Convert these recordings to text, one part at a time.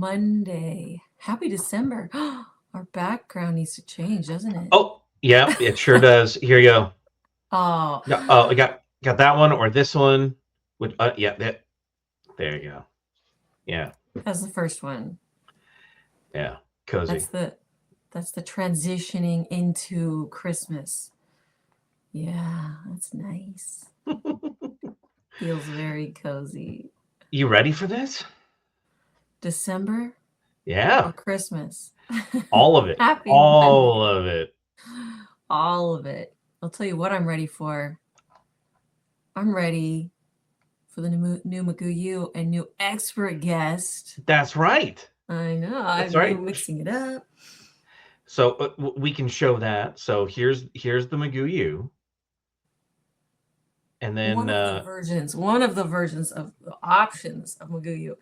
Monday. Happy December. Our background needs to change, doesn't it? Oh, yeah, it sure does. Here you go. Oh, Yeah, oh, I got that one or this one. Yeah, there you go. Yeah, that's the first one. yeah, That's cozy. the transitioning into Christmas. Yeah, that's nice. Feels very cozy. You ready for this? December Yeah, or Christmas? all of it, Happy all Monday. of it. All of it. I'll tell you what I'm ready for. I'm ready for the new McGoo and new expert guest. That's right. I know, That's I'm new right. mixing it up. So we can show that. So here's the Magoo, and then One of the versions of the options of McGoo.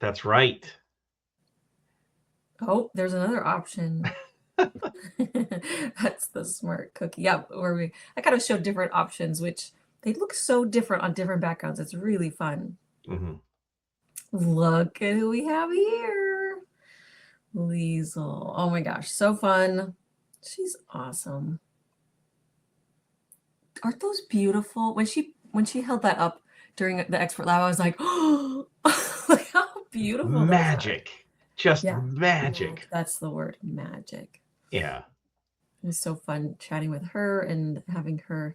that's right. Oh, there's another option. That's the smart cookie. Yeah, I kind of showed different options, which they look so different on different backgrounds. It's really fun. Mm-hmm. Look at who we have here. Liesel. Oh my gosh, so fun. She's awesome. Aren't those beautiful? When she held that up during the expert lab, I was like, oh, look how beautiful those are. Magic, just Yeah, magic. that's the word, magic. Yeah. It was so fun chatting with her and having her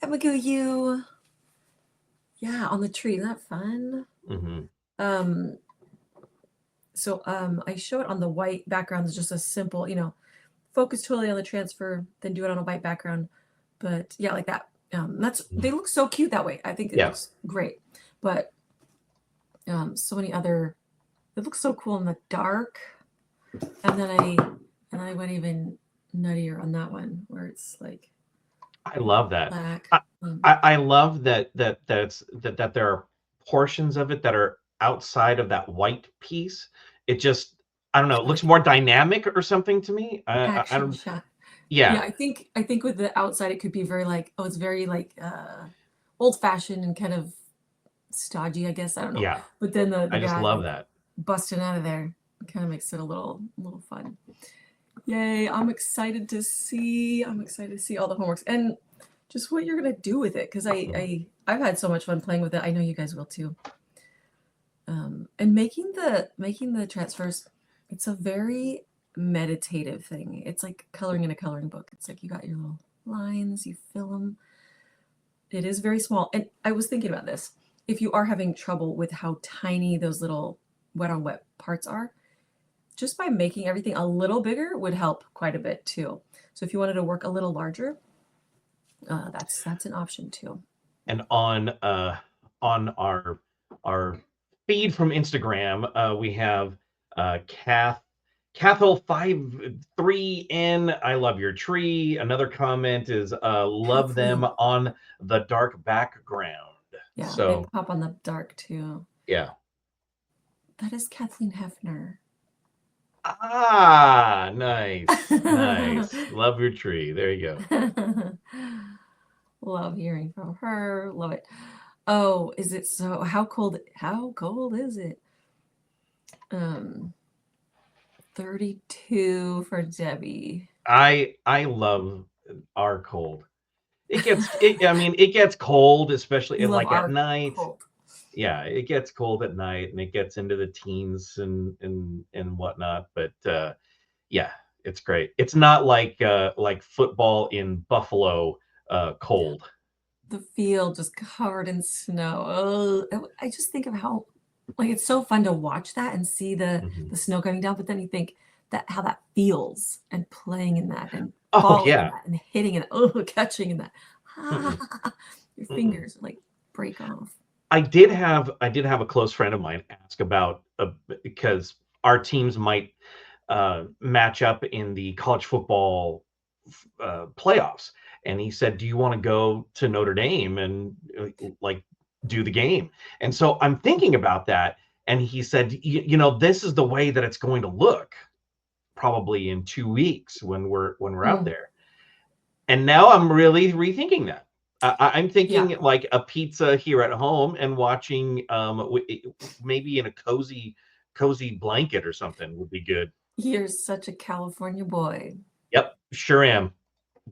at McGoo. Yeah, on the tree. Isn't that fun? Mm-hmm. Um, I show it on the white background. It's just a simple, focus totally on the transfer, then do it on a white background. But yeah, like that. They look so cute that way. I think it Yeah. looks great. But so many other, it looks so cool in the dark. And then I went even nuttier on that one where it's like I love that. black. I love that there are portions of it that are outside of that white piece. It just, I don't know, it looks Like more dynamic or something to me. I action don't. shot. Yeah, Yeah. I think with the outside it could be very like, oh, it's very like old fashioned and kind of stodgy, I guess. I don't know. Yeah. But then the I just guy love like that. busting out of there kind of makes it a little fun. Yay, I'm excited to see. I'm excited to see all the homeworks and just what you're gonna do with it because I've had so much fun playing with it. I know you guys will too. And making the transfers, it's a very meditative thing. It's like coloring in a coloring book. It's like you got your little lines, you fill them. It is very small. And I was thinking about this. If you are having trouble with how tiny those little wet on wet parts are, just by making everything a little bigger would help quite a bit too. So if you wanted to work a little larger, that's an option too. And on our feed from Instagram, we have Cathol53N. I love your tree. Another comment is love them Kathleen. on the dark background. Yeah, they So pop on the dark too. yeah. That is Kathleen Hefner. Ah, nice, nice. Love your tree. There you go. Love hearing from her. Love it. Oh, is it so? How cold? How cold is it? 32 for Debbie. I love our cold. I mean, it gets cold, especially You love like at our night. cold. Yeah, it gets cold at night and it gets into the teens and whatnot. But yeah, it's great. It's not like football in Buffalo cold. The field just covered in snow. Oh, I just think of how, like, it's so fun to watch that and see the Mhm. the snow coming down. But then you think that how that feels and playing in that and Oh falling in yeah. that and hitting it. Oh, catching in that. Mm-mm, Your mm-mm. fingers like break off. I did have a close friend of mine ask about because our teams might match up in the college football playoffs, and he said, "Do you want to go to Notre Dame and like do the game?" And so I'm thinking about that, and he said, This is the way that it's going to look probably in 2 weeks when we're out Mm, there." And now I'm really rethinking that. I'm yeah. thinking like a pizza here at home and watching maybe in a cozy cozy blanket or something would be good. You're such a California boy. Yep, sure am.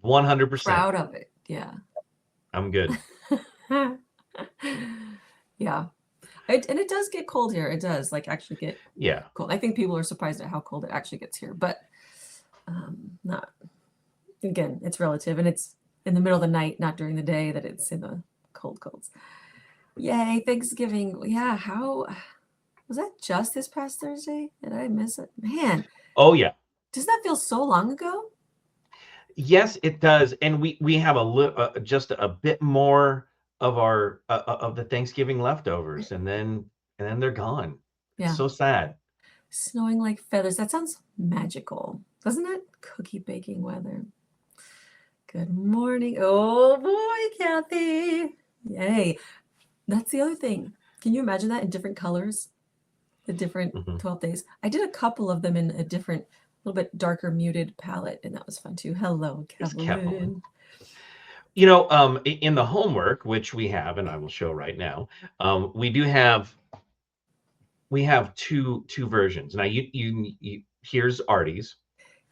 100%. Proud of it. Yeah. I'm good. Yeah. And it does get cold here. It does like actually get Yeah. cold. I think people are surprised at how cold it actually gets here, but not again, it's relative, and it's in the middle of the night, not during the day, that it's in the colds. Yay, Thanksgiving. Yeah, how was that just this past Thursday? Did I miss it? Man, Oh yeah. does that feel so long ago? Yes, it does. And we have just a bit more of our of the Thanksgiving leftovers, and then they're gone. It's Yeah. so sad. Snowing like feathers. That sounds magical, doesn't it? Cookie baking weather. Good morning. Oh boy, Kathy. Yay. That's the other thing. Can you imagine that in different colors? The different Mhm. 12 days. I did a couple of them in a different, little bit darker muted palette, and that was fun too. Hello, It's Kevin. Kevin. In the homework, which we have, and I will show right now, we have two versions. Now you here's Artie's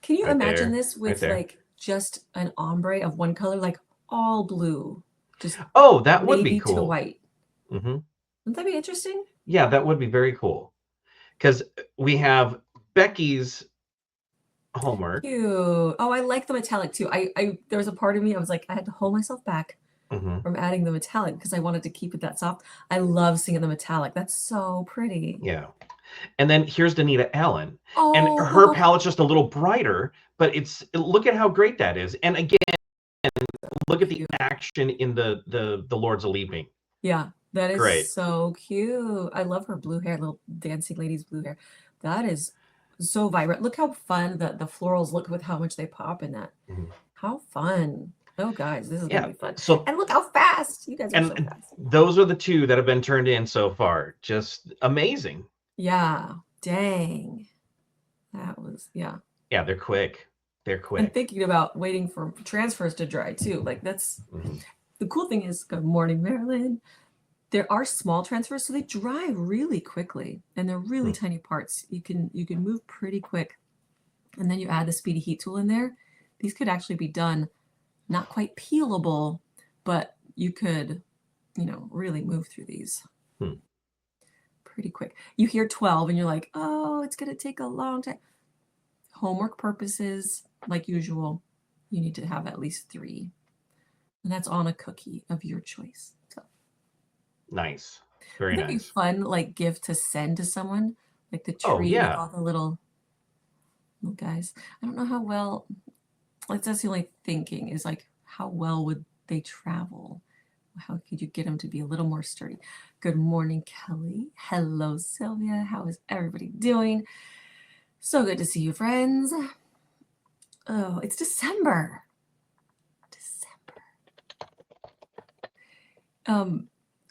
Can you right imagine there, this right with there. like just an ombre of one color, like all blue, just Oh, that would be navy to cool. white? Hmm. Wouldn't that be interesting? Yeah, that would be very cool. Because we have Becky's homework. Cute. Oh, I like the metallic too. I there was a part of me, I was like, I had to hold myself back Hmm. from adding the metallic because I wanted to keep it that soft. I love seeing the metallic. That's so pretty. Yeah. And then here's Danita Allen. And her Oh, palette's just a little brighter, but look at how great that is. And again, look at the cute. action in the Lords of Leaping. Yeah, that is Great. so cute. I love her blue hair, little dancing lady's blue hair. That is so vibrant. Look how fun the florals look with how much they pop in that. Mhm. How fun. Oh, guys, this is gonna Yeah. be fun. So And look how fast. You guys are so and fast. those are the two that have been turned in so far. Just amazing. Yeah, dang. That was, yeah. Yeah, they're quick. They're And quick. thinking about waiting for transfers to dry too. Like that's Mhm. the cool thing is, good morning, Maryland. There are small transfers, so they dry really quickly, and they're really Hmm. tiny parts. You can move pretty quick, and then you add the speedy heat tool in there. These could actually be done not quite peelable, but you could, really move through these Hmm. pretty quick. You hear 12 and you're like, oh, it's going to take a long time. Homework purposes, like usual, you need to have at least 3. And that's on a cookie of your choice. So Nice. Very wouldn't that be nice. fun, like gift to send to someone? Like the Oh tree with yeah. all the little guys. I don't know how well, like that's the only thinking is like how well would they travel? How could you get them to be a little more sturdy? Good morning, Kelly. Hello, Sylvia. How is everybody doing? So good to see you, friends. Oh, it's December.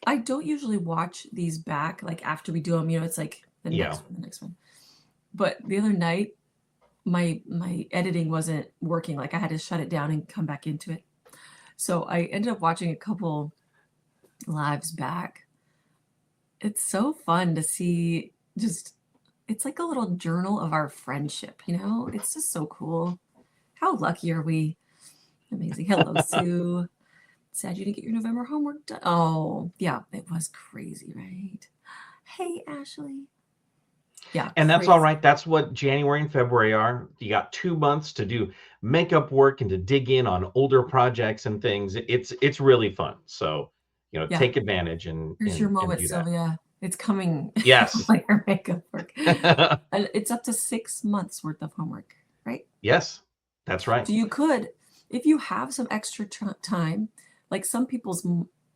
I don't usually watch these back like after we do them. It's like the Yeah. next one. But the other night, my editing wasn't working. Like I had to shut it down and come back into it. So I ended up watching a couple lives back. It's so fun to see just it's like a little journal of our friendship, It's just so cool. How lucky are we? Amazing. Hello, Sue. Sad you didn't get your November homework done. Oh, yeah, it was crazy, right? Hey, Ashley. Yeah, And that's all crazy. right. That's what January and February are. You got 2 months to do makeup work and to dig in on older projects and things. It's really fun. So, Yeah, take advantage and here's your and and moment, do that. Sylvia. It's coming. Yes. Like her makeup work. And it's up to 6 months worth of homework, right? Yes. That's right. So you could, if you have some extra time, like some people's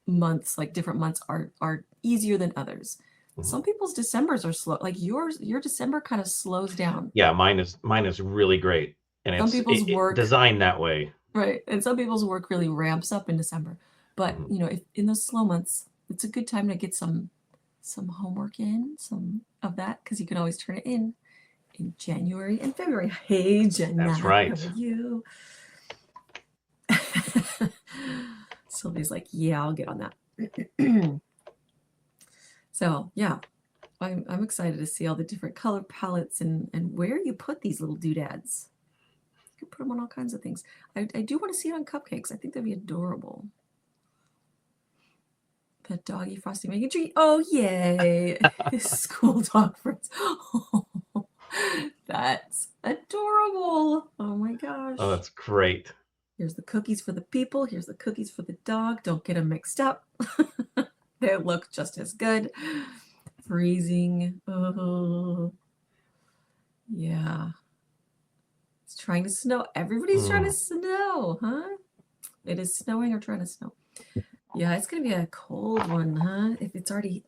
months, like different months are easier than others. Mhm. Some people's Decembers are slow. Like your December kind of slows down. Yeah, mine is really great, and Some it's people's work, designed that way. right, and some people's work really ramps up in December. But Mhm. if in those slow months, it's a good time to get some homework in, some of that, because you can always turn it in January and February. Hey, Jenna, That's how are right. you? Sylvia's like, yeah, I'll get on that. So yeah. I'm excited to see all the different color palettes and where you put these little doodads. You can put them on all kinds of things. I do want to see it on cupcakes. I think that'd be adorable. The doggy frosty mac and treat. Oh, yay. School dog friends. Oh, that's adorable. Oh my gosh. Oh, that's great. Here's the cookies for the people. Here's the cookies for the dog. Don't get them mixed up. They look just as good. Freezing. Oh, yeah. It's trying to snow. Everybody's trying to snow, huh? It is snowing or trying to snow. Yeah, it's going to be a cold one, huh? If it's already,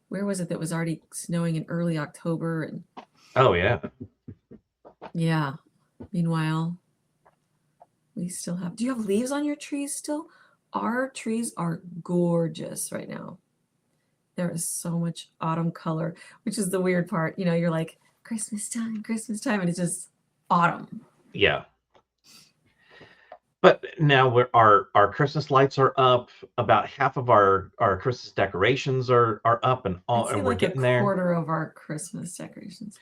where was it that was already snowing in early October? And Oh, yeah. yeah. Meanwhile, we still have, do you have leaves on your trees still? Our trees are gorgeous right now. There is so much autumn color, which is the weird part. You know, you're like, Christmas time, and it's just autumn. Yeah. But now our Christmas lights are up. About half of our Christmas decorations are up, and I'd say we're like getting a there. quarter of our Christmas decorations.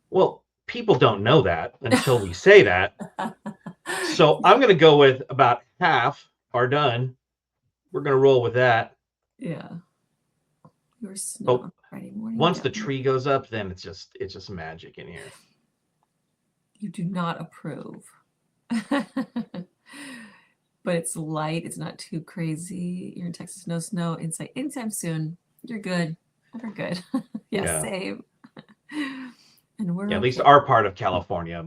Well, people don't know that until we say that. So I'm going to go with about half are done. We're going to roll with that. Yeah. Your snow But on Friday morning. once yeah. the tree goes up, then it's just magic in here. You do not approve. But it's light. It's not too crazy. You're in Texas, no snow in sight anytime soon. You're good. We're good. Yeah. Same. And we're at least okay. our part of California.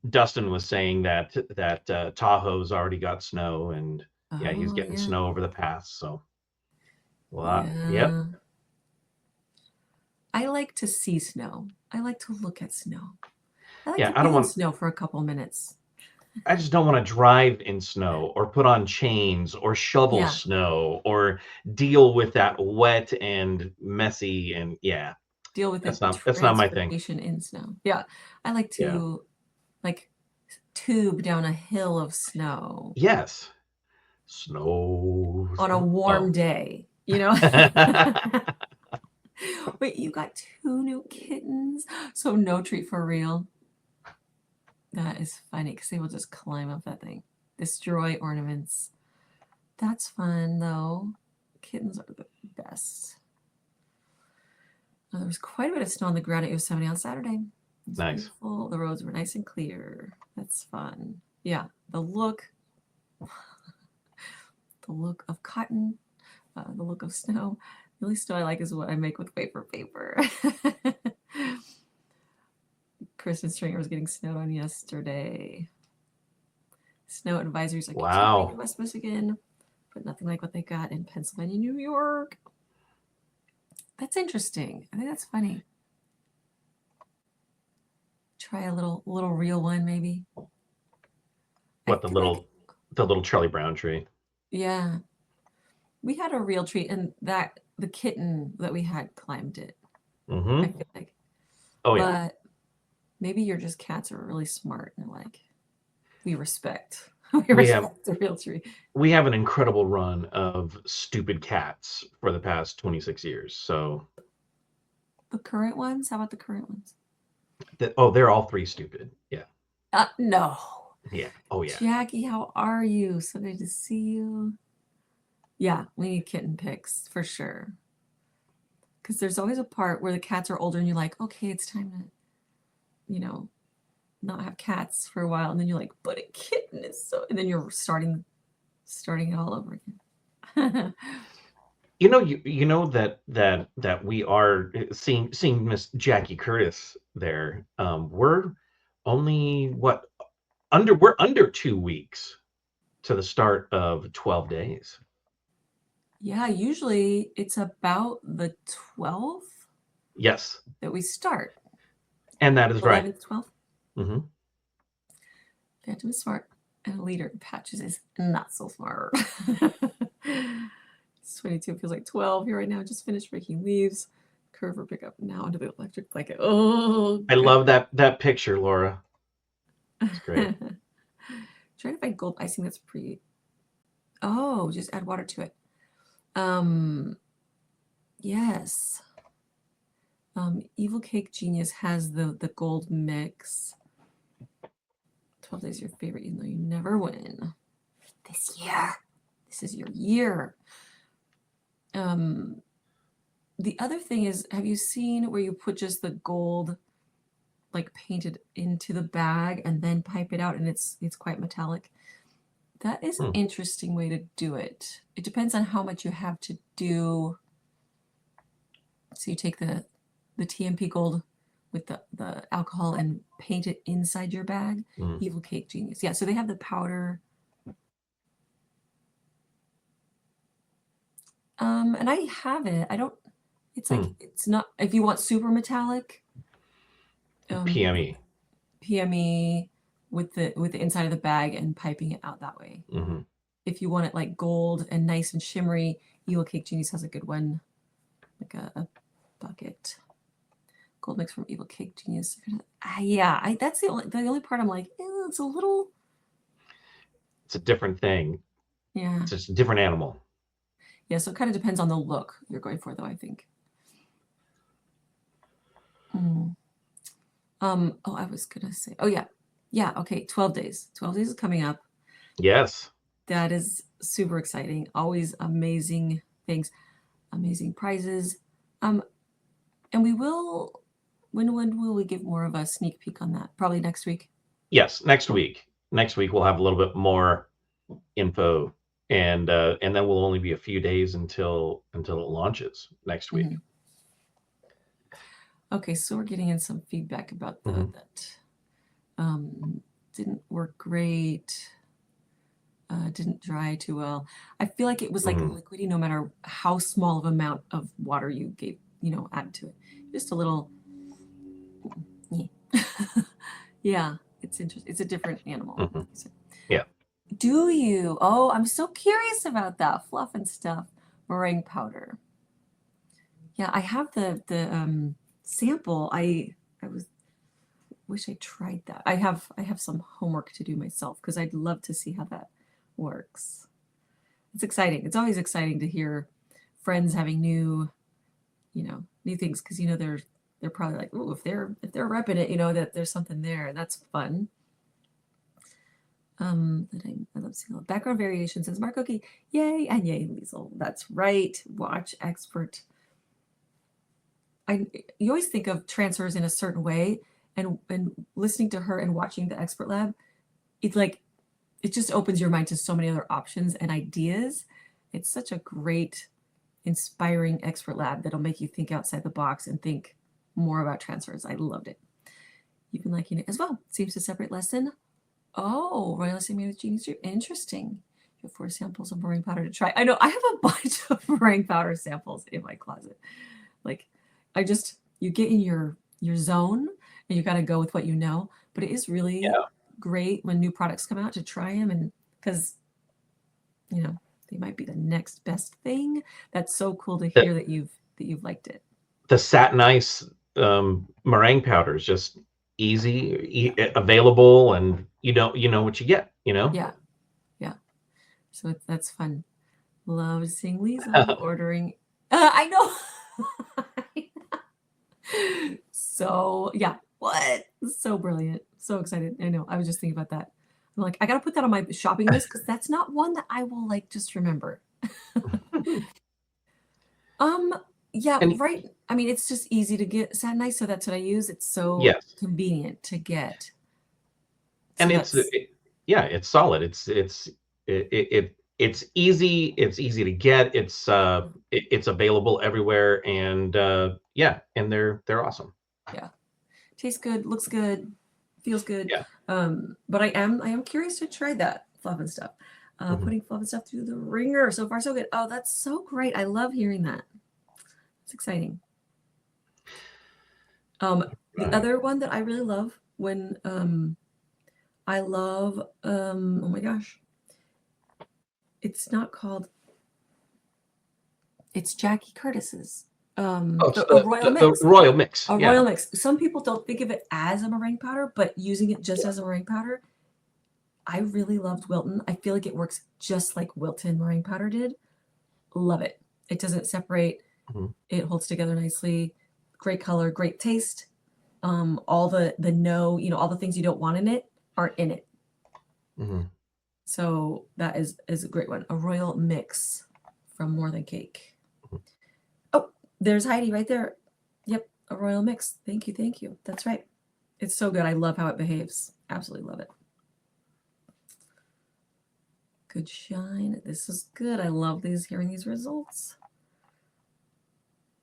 Dustin was saying that Tahoe's already got snow, and yeah, he's getting snow over the pass. So, yep. I like to see snow. I like to look at snow. I like Yeah, to I don't be in want. snow for a couple minutes. I just don't want to drive in snow or put on chains or shovel Yeah. snow or deal with that wet and messy and Deal with that's the not my thing. transportation in snow. Yeah. I like to like tube down a hill of snow. Yes. Snow. On a warm day, you know? Wait, you got 2 new kittens? So no treat for real? That is funny because they will just climb up that thing. Destroy ornaments. That's fun, though. Kittens are the best. There was quite a bit of snow on the ground at Yosemite on Saturday. It was Nice. beautiful. The roads were nice and clear. That's fun. Yeah, the look of cotton, the look of snow. The only snow I like is what I make with paper. Christmas tree was getting snowed on yesterday. Snow advisories like Wow. in West Michigan, but nothing like what they got in Pennsylvania, New York. That's interesting. I think that's funny. Try a little real one, maybe. What, the little Charlie Brown tree? Yeah. We had a real tree, and that the kitten that we had climbed it. Mm-hmm. I feel like. Oh, yeah. But maybe you're just cats are really smart and like we respect. We respect the real tree. We have an incredible run of stupid cats for the past 26 years. So the current ones? How about the current ones? They're all 3 stupid. Yeah. No. Yeah. Oh, yeah. Jackie, how are you? So good to see you. Yeah, we need kitten pics for sure. Because there's always a part where the cats are older and you're like, okay, it's time to, not have cats for a while. And then you're like, but a kitten is so, and then you're starting it all over again. You know that we are seeing Miss Jackie Curtis there. We're only we're under 2 weeks to the start of 12 days. Yeah, usually it's about the 12th. Yes. That we start. And that is 11th, right. 12th. Mm-hmm. Phantom is smart, and a leader Patches is not so smart. It's 22, feels like 12 here right now. Just finished raking leaves. Curve or pick up now into the electric blanket. Oh, I love that picture, Laura. It's great. Trying to find gold icing that's pretty. Oh, just add water to it. Yes. Evil Cake Genius has the gold mix. 12 Days your favorite, even though you never win. This year. This is your year. The other thing is, have you seen where you put just the gold like painted into the bag and then pipe it out, and it's quite metallic? That is an interesting way to do it. It depends on how much you have to do. So you take the TMP gold with the alcohol and paint it inside your bag. Evil Cake Genius. Yeah, so they have the powder. And I have it. I don't, it's like, it's not, if you want super metallic. PME. PME with the inside of the bag and piping it out that way. If you want it like gold and nice and shimmery, Evil Cake Genius has a good one, like a bucket. Gold mix from Evil Cake Genius. Yeah, that's the only part I'm like, it's a little. It's a different thing. Yeah. It's just a different animal. Yeah, so it kind of depends on the look you're going for, though, I think. Oh, I was gonna say, oh yeah, okay, 12 days. 12 days is coming up. Yes. That is super exciting. Always amazing things, amazing prizes. And we will, when will we give more of a sneak peek on that? Probably next week. Yes, next week. Next week we'll have a little bit more info, and then we'll only be a few days until it launches next week. Okay, so we're getting in some feedback about that didn't work great, didn't dry too well. I feel like it was like liquidy no matter how small of amount of water you gave, add to it. Just a little. Yeah, it's interesting. It's a different animal. Yeah. Do you? Oh, I'm so curious about that fluff and stuff. Meringue powder. Yeah, I have the sample. I wish I tried that. I have some homework to do myself because I'd love to see how that works. It's exciting. It's always exciting to hear friends having new things, because they're probably like, oh, if they're repping it, that there's something there. That's fun. I love seeing background variation, says Mark. Okay, yay and yay, Liesel. That's right. Watch expert. You always think of transfers in a certain way, and listening to her and watching the expert lab, it's like it just opens your mind to so many other options and ideas. It's such a great, inspiring expert lab that'll make you think outside the box and think more about transfers. I loved it. You've been liking it as well. Seems to separate lesson. Oh, royalty made with genius. Interesting. You have 4 samples of meringue powder to try. I know I have a bunch of meringue powder samples in my closet. Like, you get in your zone and you got to go with what you know. But it is really great when new products come out to try them, and because they might be the next best thing. That's so cool to hear that you've liked it. The satin ice meringue powder is just easy, available, and you know what you get. Yeah. So that's fun. Love seeing Lisa ordering. I know. So yeah, what? So brilliant. So excited. I know. I was just thinking about that. I'm like, I gotta put that on my shopping list because that's not one that I will just remember. Yeah, right. I mean, it's just easy to get satin ice, so that's what I use. It's so convenient to get. So and it's solid. It's easy. It's easy to get. It's available everywhere, and and they're awesome. Yeah, tastes good, looks good, feels good. Yeah. But I am curious to try that fluff and stuff. Putting fluff and stuff through the ringer. So far, so good. Oh, that's so great. I love hearing that. It's exciting. The other one that I really love when I love oh my gosh, it's not called. It's Jackie Curtis's. Royal Mix. Royal Mix. Royal Mix. Some people don't think of it as a meringue powder, but using it just as a meringue powder, I really loved Wilton. I feel like it works just like Wilton meringue powder did. Love it. It doesn't separate. Mhm. It holds together nicely. Great color, great taste. All the no, all the things you don't want in it are in it. Mhm. So that is a great one. A royal mix from More Than Cake. Mhm. Oh, there's Heidi right there. Yep, a royal mix. Thank you, thank you. That's right. It's so good. I love how it behaves. Absolutely love it. Good shine. This is good. I love hearing these results.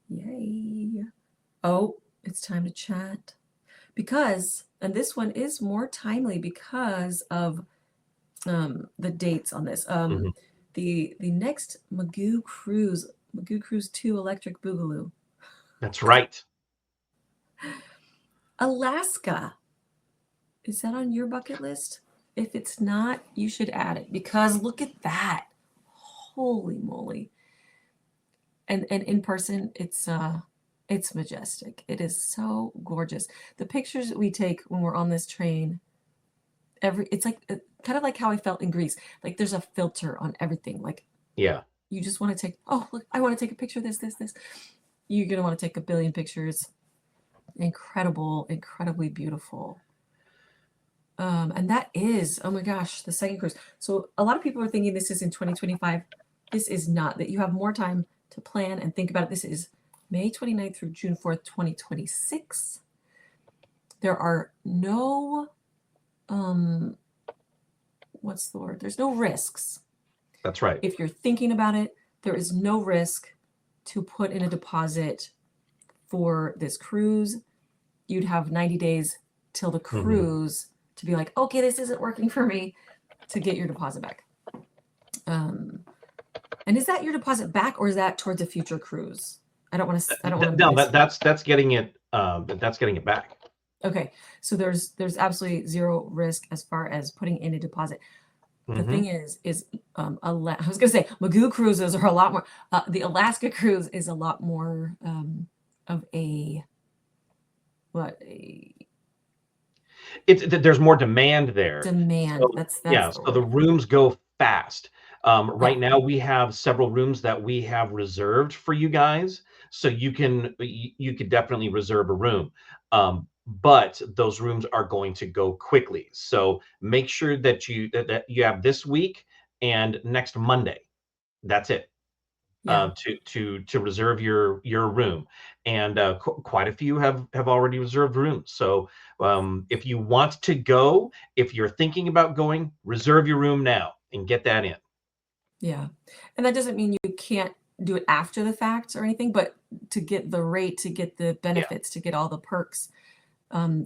Yay. Oh, it's time to chat. Because, and this one is more timely because of the dates on this. Mhm. The next McGoo Cruise 2 Electric Boogaloo. That's right. Alaska. Is that on your bucket list? If it's not, you should add it because look at that. Holy moly. And in person, it's majestic. It is so gorgeous. The pictures that we take when we're on this train, it's like kind of like how I felt in Greece. Like there's a filter on everything. Like Yeah. you just want to take, oh, look, I want to take a picture of this. You're going to want to take a billion pictures. Incredible, incredibly beautiful. And that is, oh my gosh, the second cruise. So a lot of people are thinking this is in 2025. This is not, that you have more time to plan and think about it. This is May 29th through June 4th, 2026. There are no, what's the word? There's no risks. That's right. If you're thinking about it, there is no risk to put in a deposit for this cruise. You'd have 90 days till the cruise to be like, okay, this isn't working for me, to get your deposit back. And is that your deposit back, or is that towards a future cruise? I don't want to. No, that's getting it. That's getting it back. Okay, so there's absolutely zero risk as far as putting in a deposit. The thing is I was gonna say McGoo cruises are a lot more. The Alaska cruise is a lot more of a There's more demand there. demand. So, That's yeah, the so the word. rooms go fast. Right Yeah. now we have several rooms that we have reserved for you guys, so you could definitely reserve a room. But those rooms are going to go quickly. So make sure that you have this week and next Monday. That's it. Yeah. To reserve your room, and quite a few have already reserved rooms. So if you want to go, if you're thinking about going, reserve your room now and get that in. Yeah. And that doesn't mean you can't do it after the fact or anything, but to get the rate, to get the Yeah, benefits, to get all the perks,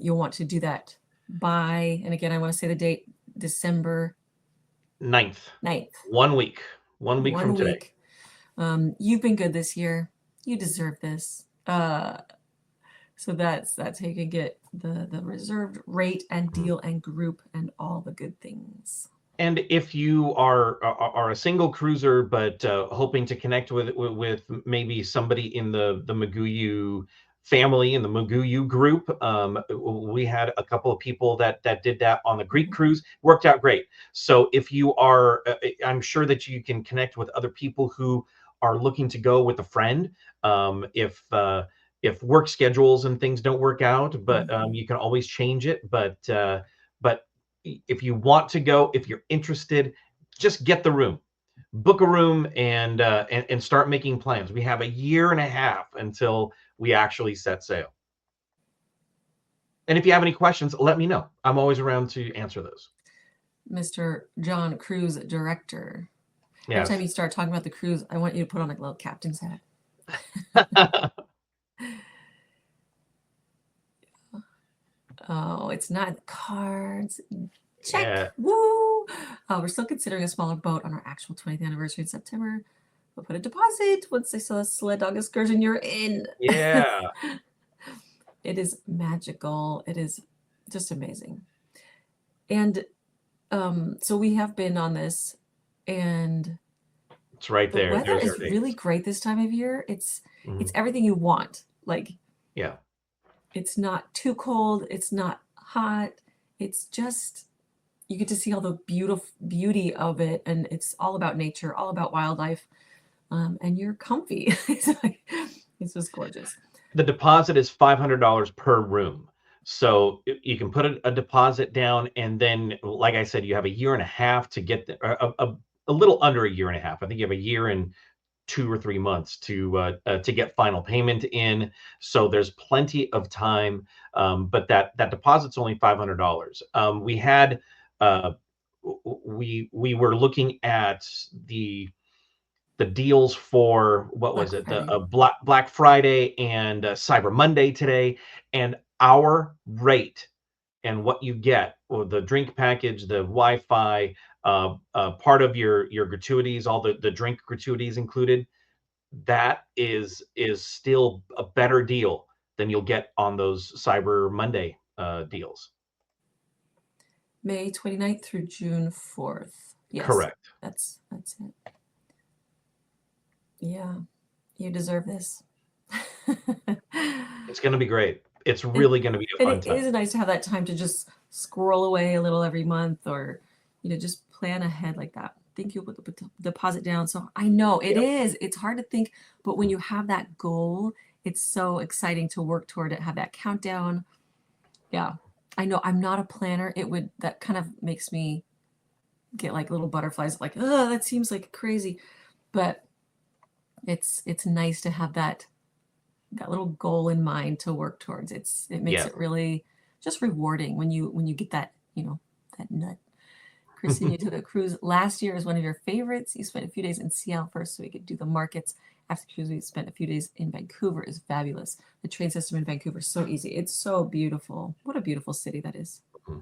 you'll want to do that by, and again, I want to say the date, December 9th, 9th. 1 week, 1 week from 1 today. week. You've been good this year. You deserve this. So that's how you can get the reserved rate and deal and group and all the good things. And if you are a single cruiser but hoping to connect with maybe somebody in the Maguyu family, in the Maguyu group, we had a couple of people that did that on the Greek cruise. Worked out great. So if you are, I'm sure that you can connect with other people who are looking to go with a friend. If work schedules and things don't work out, but you can always change it. But if you want to go, if you're interested, just get the room, book a room, and start making plans. We have a year and a half until we actually set sail. And if you have any questions, let me know. I'm always around to answer those. Mr. John Cruise Director. Every Yes. time you start talking about the cruise, I want you to put on a little captain's hat. Oh, it's not cards. Check. Yeah. Woo! We're still considering a smaller boat on our actual 20th anniversary in September. We'll put a deposit. Once they sell a sled dog excursion, you're in. Yeah. It is magical. It is just amazing. And so we have been on this, and It's right the there. weather There's is our dates. really great this time of year. It's everything you want. Like, Yeah. it's not too cold. It's not hot. It's just, you get to see all the beauty of it. And it's all about nature, all about wildlife. and you're comfy. It's just gorgeous. The deposit is $500 per room. So you can put a deposit down, and then, like I said, you have a year and a half to get a little under a year and a half. I think you have a year and 2 or 3 months to get final payment in. So there's plenty of time. But that deposit's only $500. We had we were looking at the deals for, what Black was it, the Friday. Black Friday and Cyber Monday today, and our rate and what you get, or the drink package, the Wi-Fi, part of your gratuities, all the drink gratuities included, that is still a better deal than you'll get on those Cyber Monday deals. May 29th through June 4th. Yes. Correct. That's it. Yeah. You deserve this. It's going to be great. It's really going to be a fun time. It is nice to have that time to just scroll away a little every month, or, just plan ahead like that. Think you'll put the deposit down. So I know it is. It's hard to think, but when you have that goal, it's so exciting to work toward it, have that countdown. Yeah. I know I'm not a planner. That kind of makes me get like little butterflies, like, oh, that seems like crazy. But it's nice to have that little goal in mind to work towards. It makes it really just rewarding when you get that, that nut. Christine, you took a cruise last year as one of your favorites. You spent a few days in Seattle first so we could do the markets. After the cruise, we spent a few days in Vancouver. Is fabulous. The train system in Vancouver is so easy. It's so beautiful. What a beautiful city that is. I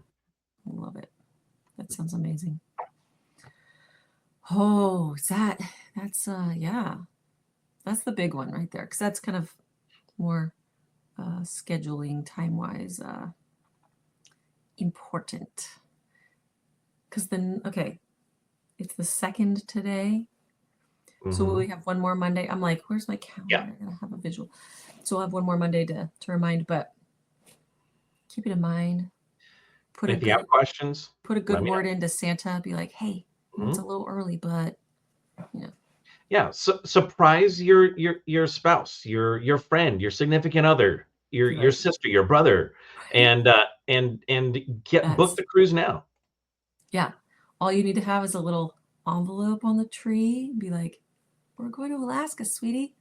love it. That sounds amazing. Oh, that's that's the big one right there, because that's kind of more scheduling time-wise important. Because then, okay, it's the 2nd today. So will we have one more Monday? I'm like, where's my calendar? Yeah. I'm going to have a visual. So we'll have one more Monday to remind, but keep it in mind. If you have questions, put a good let me word know. into Santa. Be like, hey, it's a little early, but, Yeah, surprise your spouse, your friend, your significant other, your Right. sister, your brother, and book the cruise now. Yeah. All you need to have is a little envelope on the tree. Be like, we're going to Alaska, sweetie,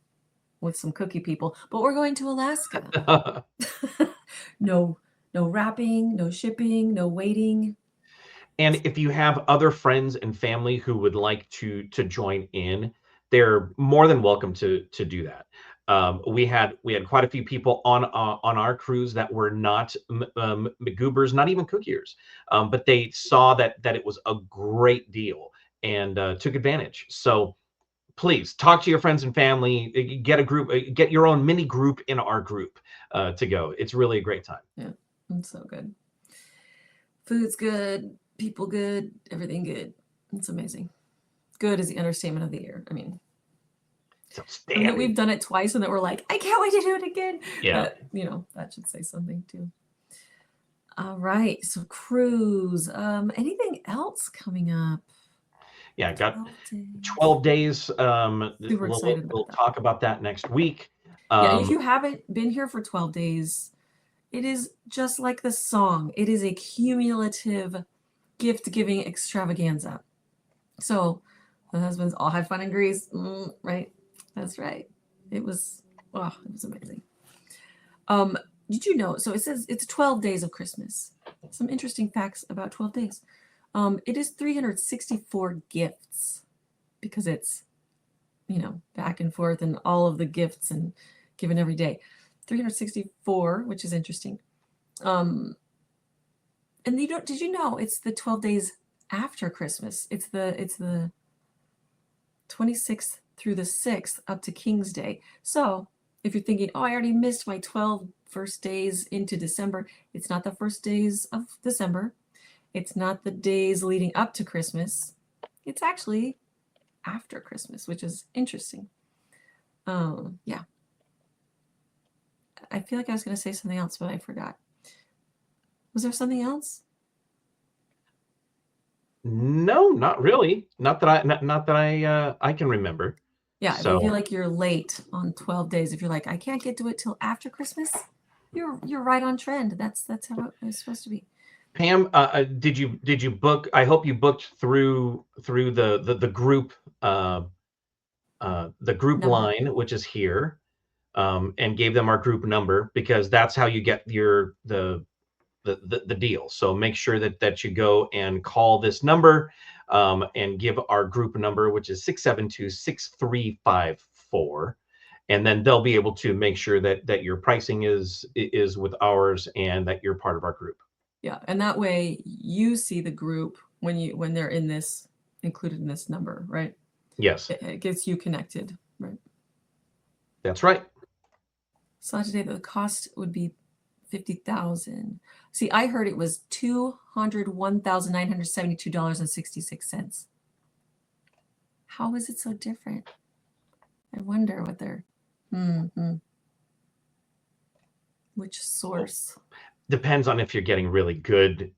with some cookie people, but we're going to Alaska. No wrapping, no shipping, no waiting. And if you have other friends and family who would like to join in, they're more than welcome to do that. We had quite a few people on our cruise that were not McGoobers, not even cookiers, but they saw that it was a great deal and took advantage. So please talk to your friends and family. Get a group, get your own mini group in our group to go. It's really a great time. Yeah, it's so good. Food's good, people good, everything good. It's amazing. Good is the understatement of the year. I mean, that we've done it twice and that we're like, I can't wait to do it again. Yeah. That should say something too. All right. So cruise. Anything else coming up? Yeah, got 12 days. Super excited about we'll that. talk about that next week. Yeah, if you haven't been here for 12 days, it is just like the song. It is a cumulative gift-giving extravaganza. So the husbands all had fun in Greece, right? That's right. It was amazing. Did you know? So it says it's 12 days of Christmas. Some interesting facts about 12 days. It is 364 gifts, because it's, back and forth and all of the gifts and given every day. 364, which is interesting. And did you know it's the 12 days after Christmas? It's the 26th through the 6th up to King's Day. So if you're thinking, oh, I already missed my 12 first days into December, it's not the first days of December. It's not the days leading up to Christmas. It's actually after Christmas, which is interesting. Yeah. I feel like I was going to say something else, but I forgot. Was there something else? No, not really. Not that I can remember. Yeah, if you feel So like you're late on 12 days, if you're like, I can't get to it till after Christmas, you're right on trend. That's how it's supposed to be. Pam, did you book? I hope you booked through the group the group Number. line, which is here, and gave them our group number because that's how you get the deal. So make sure that you go and call this number and give our group number, which is 672-6354. And then they'll be able to make sure that your pricing is with ours and that you're part of our group. Yeah, and that way you see the group when they're in this included in this number, right? Yes, It gets you connected, right? that's right. Saw today that the cost would be 50,000. See, I heard it was $201,972.66. How is it so different? I wonder what they're which source. Depends on if you're getting really good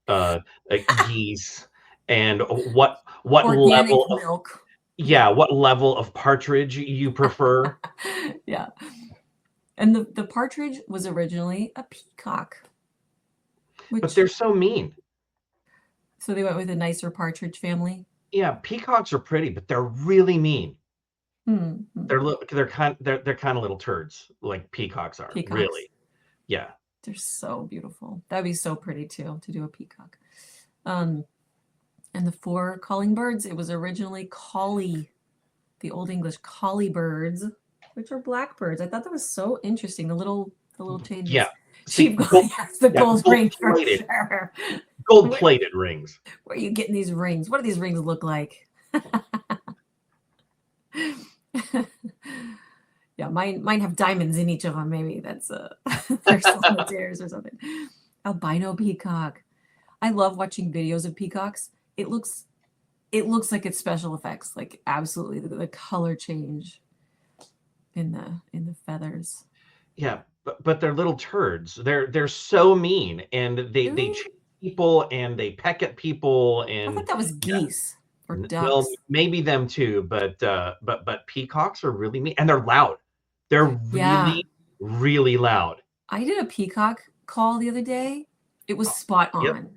geese and what Organic level of milk. what level of partridge you prefer. Yeah. And the partridge was originally a peacock. But they're so mean. So they went with a nicer partridge family. Yeah, peacocks are pretty, but they're really mean. They're kind of little turds, like peacocks are. Peacocks. Really. Yeah. They're so beautiful. That'd be so pretty too, to do a peacock. And the 4 calling birds, it was originally collie, the Old English collie birds, which are blackbirds. I thought that was so interesting. The little changes. Yeah. Sheep yes, the gold ring for sure. Gold-plated rings. Where are you getting these rings? What do these rings look like? Yeah, mine have diamonds in each of them. Maybe that's they're solitaires or something. Albino peacock. I love watching videos of peacocks. It looks like it's special effects, like absolutely the color change in the feathers. Yeah, but they're little turds. They're so mean, and they chase people and they peck at people. And I thought that was geese or ducks. Well, maybe them too, but peacocks are really mean, and they're loud. They're really loud. I did a peacock call the other day. It was spot on.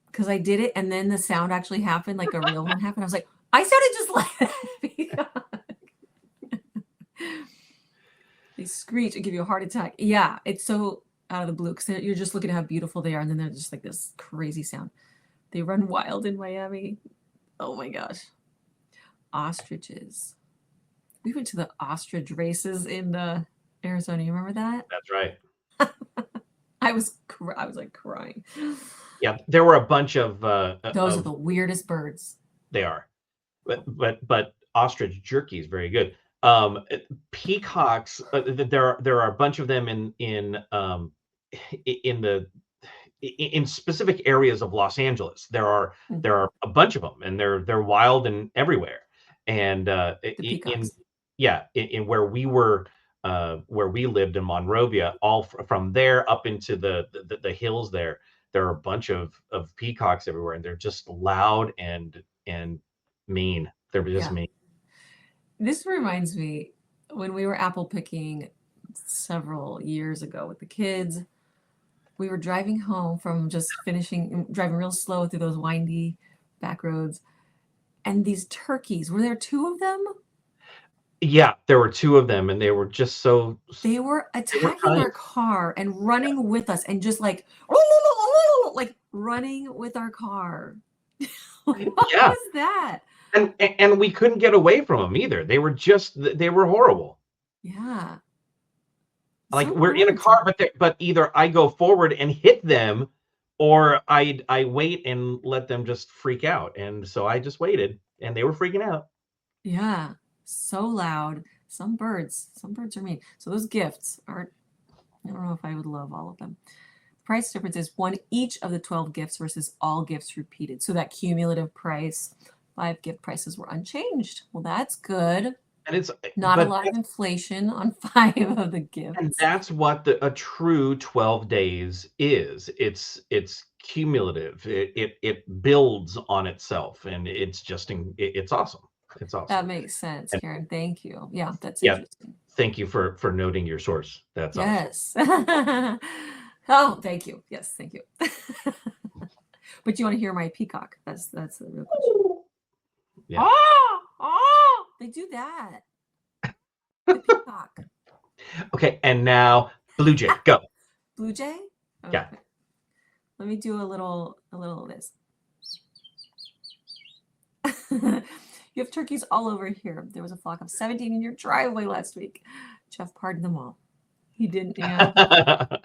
Because I did it, and then the sound actually happened, like a real one happened. I was like, I sounded just like a peacock. They screech and give you a heart attack. Yeah, it's so out of the blue because you're just looking at how beautiful they are, and then they're just like this crazy sound. They run wild in Miami. Oh my gosh. Ostriches. We went to the ostrich races in Arizona. You remember that? That's right. I was like crying. Yeah, there were a bunch of those are the weirdest birds. They are, but ostrich jerky is very good. Peacocks, there are a bunch of them in specific areas of Los Angeles. There are a bunch of them, and they're wild and everywhere. And in where we were, where we lived in Monrovia, all from there up into the hills there are a bunch of peacocks everywhere, and they're just loud and mean. They're just mean. This reminds me when we were apple picking several years ago with the kids. We were driving home from just driving real slow through those windy back roads, and these turkeys, were there 2 of them? Yeah, there were 2 of them, and they were just so. They were attacking our car and running with us, and just like running with our car. What was that? And we couldn't get away from them either. They were horrible. Yeah. Like we're in a car, but either I go forward and hit them, or I wait and let them just freak out. And so I just waited, and they were freaking out. Yeah, so loud. Some birds are mean. So those gifts are, I don't know if I would love all of them. The price difference is 1 each of the 12 gifts versus all gifts repeated. So that cumulative price, 5 gift prices were unchanged. Well, that's good. And it's not a lot of inflation on 5 of the gifts. And that's what a true 12 days is. It's cumulative. It builds on itself, and it's awesome. It's awesome. That makes sense, And Karen. Thank you. Yeah, that's yeah, interesting. thank you for noting your source. That's awesome. Yes. Oh, thank you. Yes, thank you. But you want to hear my peacock? That's the real question. Yeah. They do that. The peacock. Okay, and now Blue Jay, go. Blue jay? Yeah. Okay. Let me do a little of this. You have turkeys all over here. There was a flock of 17 in your driveway last week. Jeff pardoned them all. He didn't, yeah.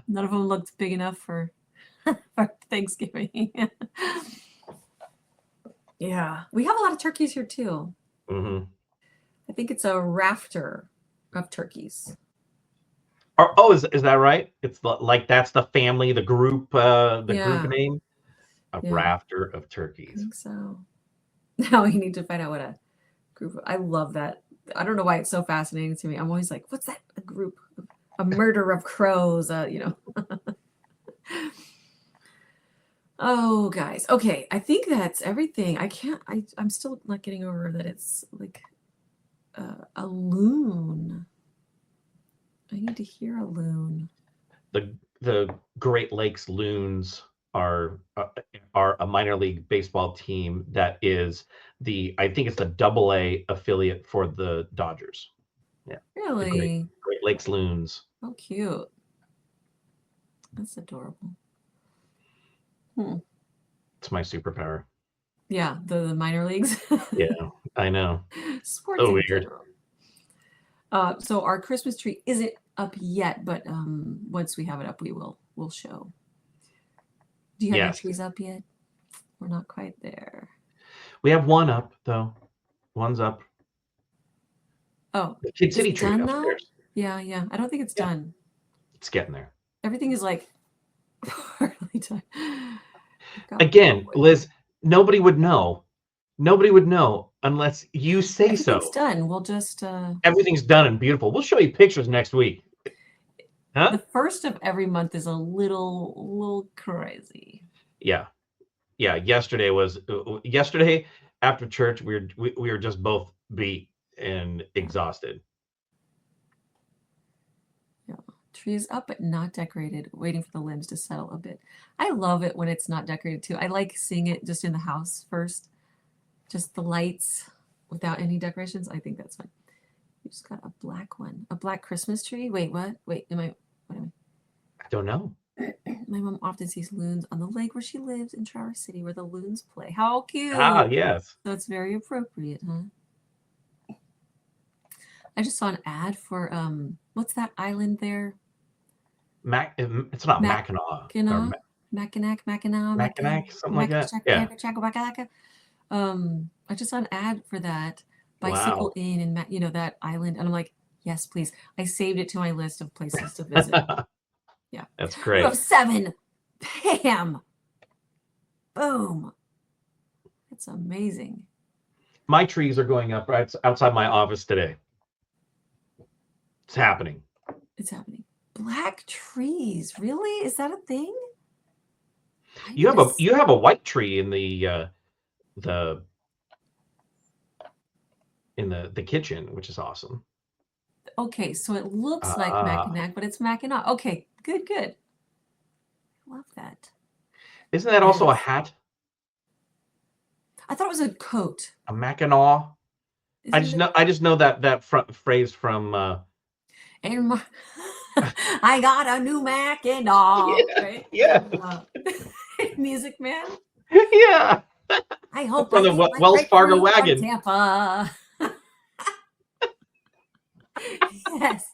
None of them looked big enough for Thanksgiving. Yeah, we have a lot of turkeys here too. Mm-hmm. I think it's a rafter of turkeys. Oh, is that right? It's like that's the family, the group name. A Yeah. rafter of I turkeys. think so. Now we need to find out what a group. I love that. I don't know why it's so fascinating to me. I'm always like, what's that? A group, a murder of crows. Oh, guys. Okay, I think that's everything. I'm still not getting over that it's like a loon. I need to hear a loon. The Great Lakes Loons are a minor league baseball team that is I think it's the AA affiliate for the Dodgers. Yeah. Really? Great Lakes Loons. Oh, cute. That's adorable. It's my superpower. Yeah, the minor leagues. Yeah, I know. Sports So in weird. general. So our Christmas tree isn't up yet, but once we have it up, we'll show. Do you have your trees up yet? We're not quite there. We have one up though. One's up. Oh, the Kid City tree done upstairs. now? Yeah. I don't think it's done. It's getting there. Everything is like partly done. Again, Liz, nobody would know. Nobody would know unless you say so. Everything's done. We'll just everything's done and beautiful. We'll show you pictures next week. Huh? The first of every month is a little crazy. Yeah. Yesterday after church. We were just both beat and exhausted. Yeah. Trees up but not decorated, waiting for the limbs to settle a bit. I love it when it's not decorated too. I like seeing it just in the house first. Just the lights without any decorations. I think that's fine. You just got a black one. A black Christmas tree? Wait, what? Wait, what am I? I don't know. My mom often sees loons on the lake where she lives in Traverse City where the loons play. How cute. Ah, yes. That's very appropriate, huh? I just saw an ad for what's that island there? It's not Mackinac. Mackinac, something like that. Yeah. I just saw an ad for that bicycle in and that island, and I'm like, yes, please. I saved it to my list of places to visit. Yeah, that's great. You have 7. Bam, boom. That's amazing. My trees are going up right outside my office today. It's happening. It's happening. Black trees, really? Is that a thing? You have a white tree in the kitchen, which is awesome. Okay, so it looks like Mackinac, but it's Mackinac. Okay, good. I love that. Isn't that also a hat? I thought it was a coat. A Mackinac. I just know that front phrase from. I got a new Mackinac. Yeah, right? Yeah. Music Man. Yeah. I hope from the Wells Fargo wagon. Tampa. Yes.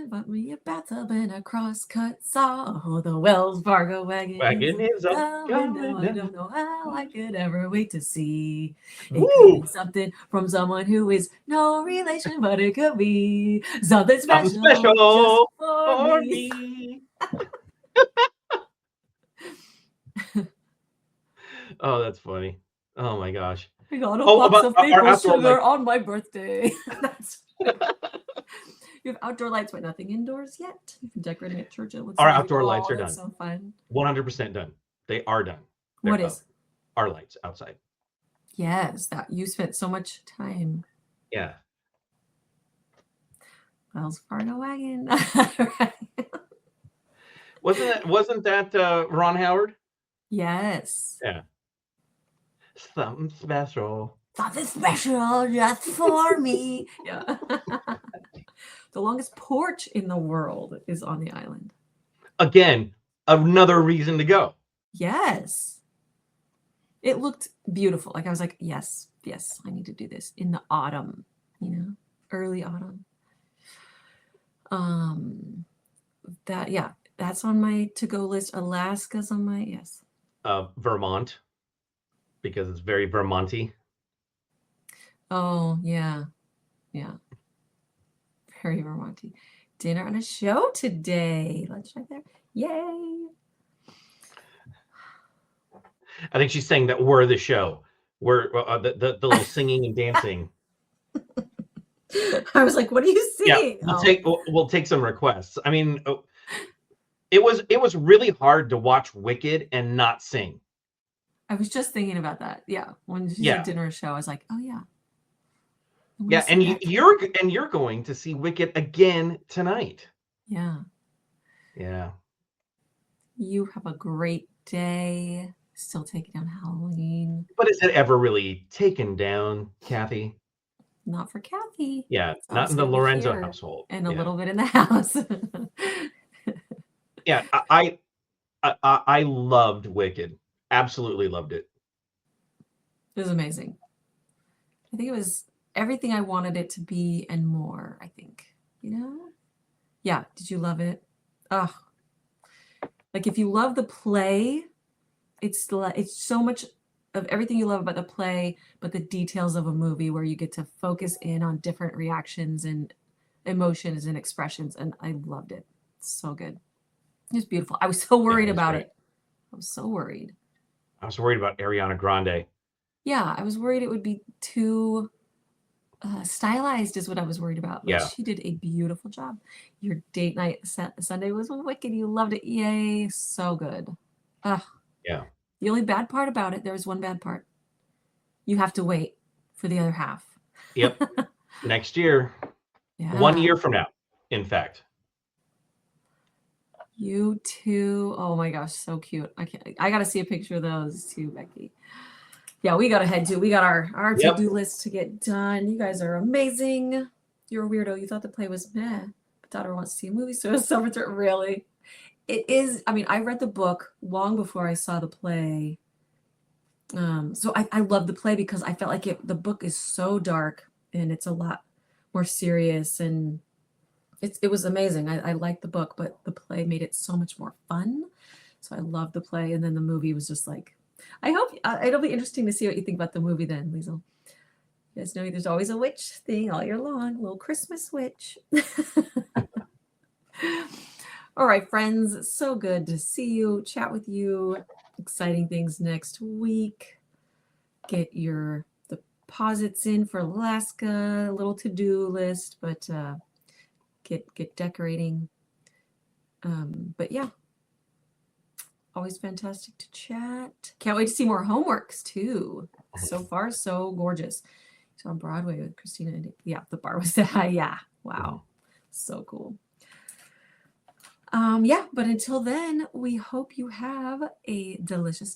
Bought me a bathtub and a cross-cut saw. Oh, the Wells Fargo wagon is up. I don't know how I could ever wait to see. It Woo! could be something from someone who is no relation, but it could be something special, just for me. Oh, that's funny. Oh my gosh. I got a box of maple sugar on my birthday. You have outdoor lights, but nothing indoors yet. You can decorate at church. It looks our outdoor lights are done. So fun. 100% done. They are done. What is? our lights outside. Yes, that you spent so much time. Yeah. Wells Fargo wagon. Right. Wasn't that Ron Howard? Yes. Yeah. Something special. Something special just for me. Yeah. The longest porch in the world is on the island. Again, another reason to go. Yes. It looked beautiful. Like I was like, yes, I need to do this in the autumn, early autumn. That's on my to-go list. Alaska's on my yes. Vermont, because it's very Vermonty. Oh, yeah. Very Vermonty. Dinner and a show today. Lunch right there. Yay. I think she's saying that we're the show. We're the little singing and dancing. I was like, what are you singing? Yeah, we'll take some requests. I mean, it was really hard to watch Wicked and not sing. I was just thinking about that. Yeah, when she said dinner show, I was like, oh yeah. Yeah, and you're going to see Wicked again tonight. Yeah. Yeah. You have a great day. Still taking down Halloween. But is it ever really taken down, Kathy? Not for Kathy. Yeah, not in the Lorenzo household. And a little bit in the house. Yeah, I loved Wicked. Absolutely loved it. It was amazing. I think it was everything I wanted it to be and more, I think. Yeah. Did you love it? Oh, like if you love the play, it's so much of everything you love about the play, but the details of a movie where you get to focus in on different reactions and emotions and expressions. And I loved it. So good. It was beautiful. I was so worried about it. I was so worried. I was worried about Ariana Grande. Yeah, I was worried it would be too stylized is what I was worried about. But she did a beautiful job. Your date night Sunday was Wicked. You loved it. Yay. So good. Yeah. The only bad part about it, there was one bad part. You have to wait for the other half. Yep. Next year. Yeah. 1 year from now, in fact. You too. Oh my gosh, so cute. I got to see a picture of those too, Becky. Yeah, we got to head to. We got our to-do list to get done. You guys are amazing. You're a weirdo. You thought the play was meh. But daughter wants to see a movie, so it's over to really. It is. I mean, I read the book long before I saw the play. So I love the play because I felt like the book is so dark and it's a lot more serious, and it was amazing. I liked the book, but the play made it so much more fun. So I loved the play, and then the movie was just like, I hope it'll be interesting to see what you think about the movie then, Liesl. You guys know there's always a witch thing all year long, a little Christmas witch. All right, friends, so good to see you, chat with you. Exciting things next week. Get your deposits in for Alaska, a little to-do list, but get decorating. But yeah, always fantastic to chat. Can't wait to see more homeworks too. So far, so gorgeous. So on Broadway with Christina and the bar was wow, so cool. But until then, we hope you have a delicious